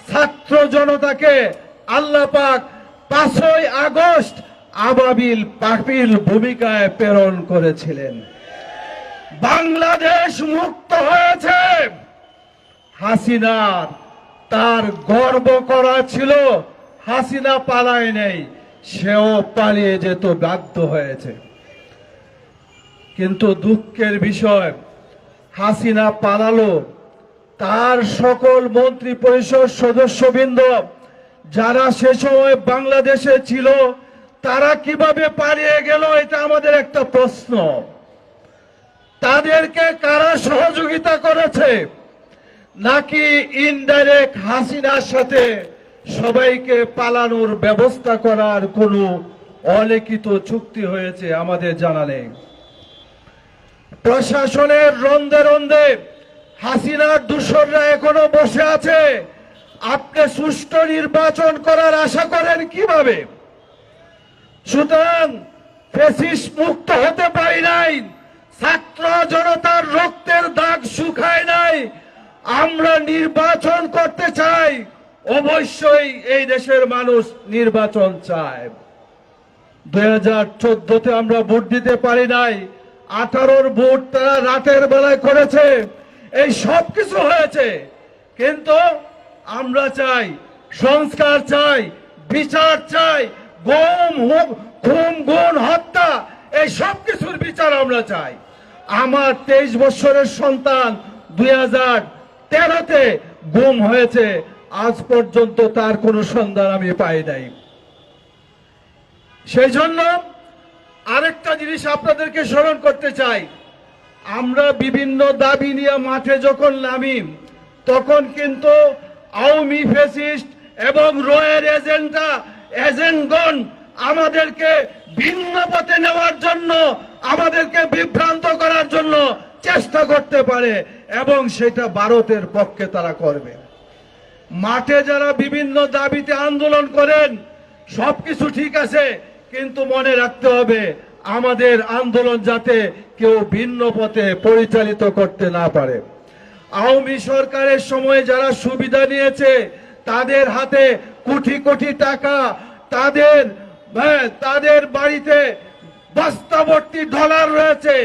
ছাত্র জনতাকে আল্লাহ পাক 5ই আগস্ট আবাবিল পাখির ভূমিকায় প্রেরণ করেছিলেন। বাংলাদেশ মুক্ত হয়েছে। হাসিনার তার গর্ব করা ছিল, হাসিনা পালায় নেই, সেও পালিয়ে যেত বাধ্য হয়েছে। কিন্তু দুঃখের বিষয়, হাসিনা পালালো, তার সকল মন্ত্রী পরিষদ সদস্যবৃন্দ যারা সে সময় বাংলাদেশে ছিল তারা কিভাবে পালিয়ে গেল, এটা আমাদের একটা প্রশ্ন। তাদেরকে কারা সহযোগিতা করেছে, নাকি ইনডাইরেক্ট হাসিনার সাথে সবাইকে পালানোর ব্যবস্থা করার কোনো অলিখিত চুক্তি হয়েছে আমাদের জানা নেই। প্রশাসনের রন্ধে রন্ধে হাসিনার দূষররা এখনো বসে আছে। আপনি সুষ্ঠু নির্বাচন করার আশা করেন কিভাবে? সুতরাং ফ্যাসিস্ট মুক্ত হতে পারি নাই, ছাত্র জনতার রক্তের দাগ শুকায় নাই। আমরা নির্বাচন করতে চাই, অবশ্যই এই দেশের মানুষ নির্বাচন চায়। 2014-তে আমরা ভোট দিতে পারি নাই, 18-র ভোট তারা রাতের বেলায় করেছে। এই সব কিছু হয়েছে, কিন্তু আমরা চাই সংস্কার, চাই বিচার, চাই খুন গুণ হত্যা, এই সব কিছুর বিচার আমরা চাই। আমার 23 বছরের সন্তান 2013-তে গুম হয়েছে, আজ পর্যন্ত তার কোনো সন্ধান আমি পাই নাই। সেই জন্য আরেকটা জিনিস আপনাদেরকে স্মরণ করতে চাই, আমরা বিভিন্ন দাবি নিয়ে মাঠে যখন নামি তখন কিন্তু আওয়ামী ফ্যাসিস্ট এবং রয়ের এজেন্টগণ আমাদেরকে ভিন্ন পথে নেওয়ার জন্য, আমাদেরকে বিভ্রান্ত করার জন্য চেষ্টা করতে পারে, এবং সেটা ভারতের পক্ষে তারা করবে। মাঠে যারা বিভিন্ন দাবিতে আন্দোলন করেন সবকিছু ঠিক আছে, কিন্তু মনে রাখতে হবে আমাদের আন্দোলন যাতে কেউ ভিন্ন পথে পরিচালিত করতে না পারে। আওয়ামী সরকারের সময় যারা সুবিধা নিয়েছে তাদের হাতে কোটি কোটি টাকা, তাদের বাড়িতে বস্তাভর্তি ডলার রয়েছে,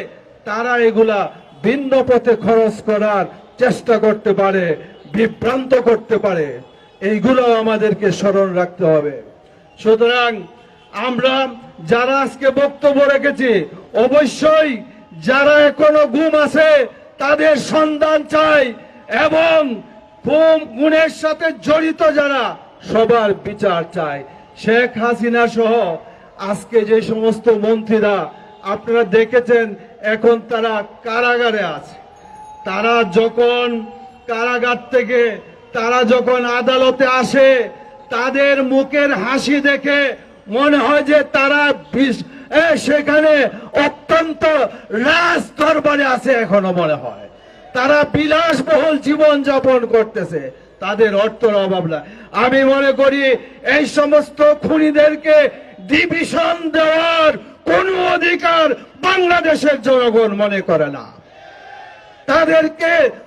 তারা এগুলা ভিন্ন পথে খরচ করার চেষ্টা করতে পারে, বিভ্রান্ত করতে পারে। এইগুলো আমাদেরকে স্মরণ রাখতে হবে। সুতরাং আমরা যারা আজকে বক্তব্য রেখেছি, অবশ্যই যারা এখনো গুম আছে তাদের সন্ধান চাই, এবং গুণের সাথে জড়িত যারা সবার বিচার চাই। শেখ হাসিনা সহ আজকে যে সমস্ত মন্ত্রীরা আপনারা দেখেছেন এখন তারা কারাগারে আছে, তারা যখন কারাগার থেকে তারা যখন আদালতে আসে তাদের মুখের হাসি দেখে মনে হয় যে তারা সেখানে অত্যন্ত রাজ দরবারে আছে। এখনো মনে হয় তারা বিলাসবহুল জীবন যাপন করতেছে, তাদের অর্থের অভাব না। আমি মনে করি এই সমস্ত খুনিদেরকে ডিভিশন দেওয়ার কোন অধিকার বাংলাদেশের জনগণ মনে করে না।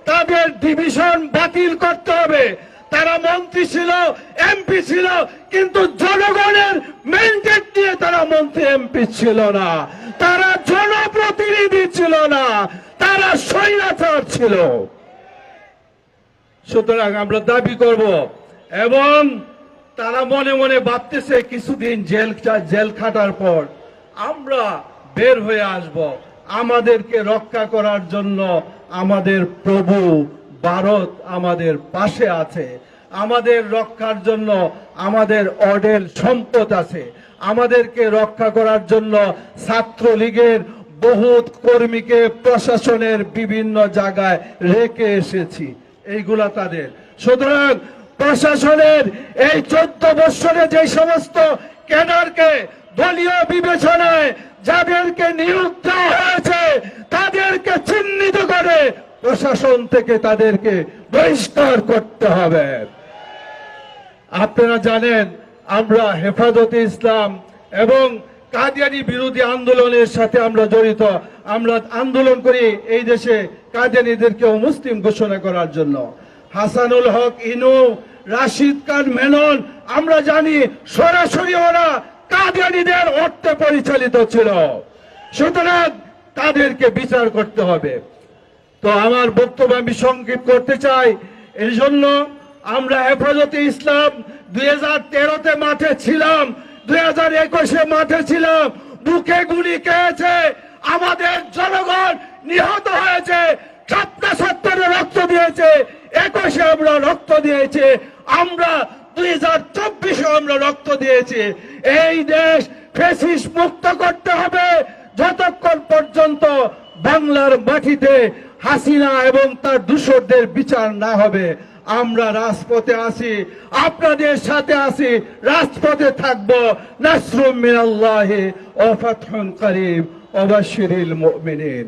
তাদের ডিভিশন বাতিল করতে হবে। তারা মন্ত্রী ছিল, এমপি ছিল, কিন্তু জনগণের ম্যান্ডেট দিয়ে তারা মন্ত্রী এমপি ছিল না, তারা জনপ্রতিনিধি ছিল না, তারা স্বৈরাচার ছিল। সুতরাং আমরা দাবি করব, এবং তারা মনে মনে ভাবতেছে কিছুদিন জেল খাটার পর আমরা বের হয়ে আসব। আমাদেরকে রক্ষা করার জন্য আমাদের প্রভু ভারত আমাদের পাশে আছে, আমাদের রক্ষার জন্য আমাদের অঢেল সম্পদ আছে, আমাদেরকে রক্ষা করার জন্য ছাত্রলীগের বহুত কর্মীকে প্রশাসনের বিভিন্ন জায়গায় রেখে এসেছি, এইগুলা তাদের। সুতরাং প্রশাসনের এই 14 বছরে যে সমস্ত ক্যাডারকে দলীয় বিবেচনায় যাদেরকে নিয়োগ দেওয়া হয়েছে তাদেরকে চিহ্নিত করে প্রশাসন থেকে তাদেরকে বহিষ্কার করতে হবে। আপনারা জানেন আমরা হেফাজতে ইসলাম এবং কাদিয়ানী বিরোধী আন্দোলনের সাথে আমরা জড়িত। আমরা আন্দোলন করি এই দেশে কাদিয়ানীদেরকে মুসলিম ঘোষণা করার জন্য। হাসানুল হক ইনু রাশিদ খান মেনন, আমরা জানি সরাসরি ওরা কাদিয়ানীদের অর্থে পরিচালিত ছিল। সুতরাং তাদেরকে বিচার করতে হবে। তো আমার বক্তব্য আমি সংক্ষিপ্ত করতে চাই। এই জন্য আমরা হেফাজতে ইসলাম 2013-তে মাঠে ছিলাম, 2021-এ মাঠে ছিলাম, বুকে গুলি খেয়েছে, আমাদের জনগণ নিহত হয়েছে, ছাত্র রক্ত দিয়েছে, 21-এ আমরা রক্ত দিয়েছি, আমরা 2024-এ আমরা রক্ত দিয়েছি। এই দেশ ফ্যাসিস্ট মুক্ত করতে হবে যতক্ষণ পর্যন্ত বাংলার মাটিতে হাসিনা এবং তার দূষরদের বিচার না হবে। আমরা রাজপথে আছি, আপনাদের সাথে আছি, রাজপথে থাকবো। নাসরুম মিনাল্লাহি ওয়া ফাতহুন করিম ওয়া বাশশিরিল মুমিনিন।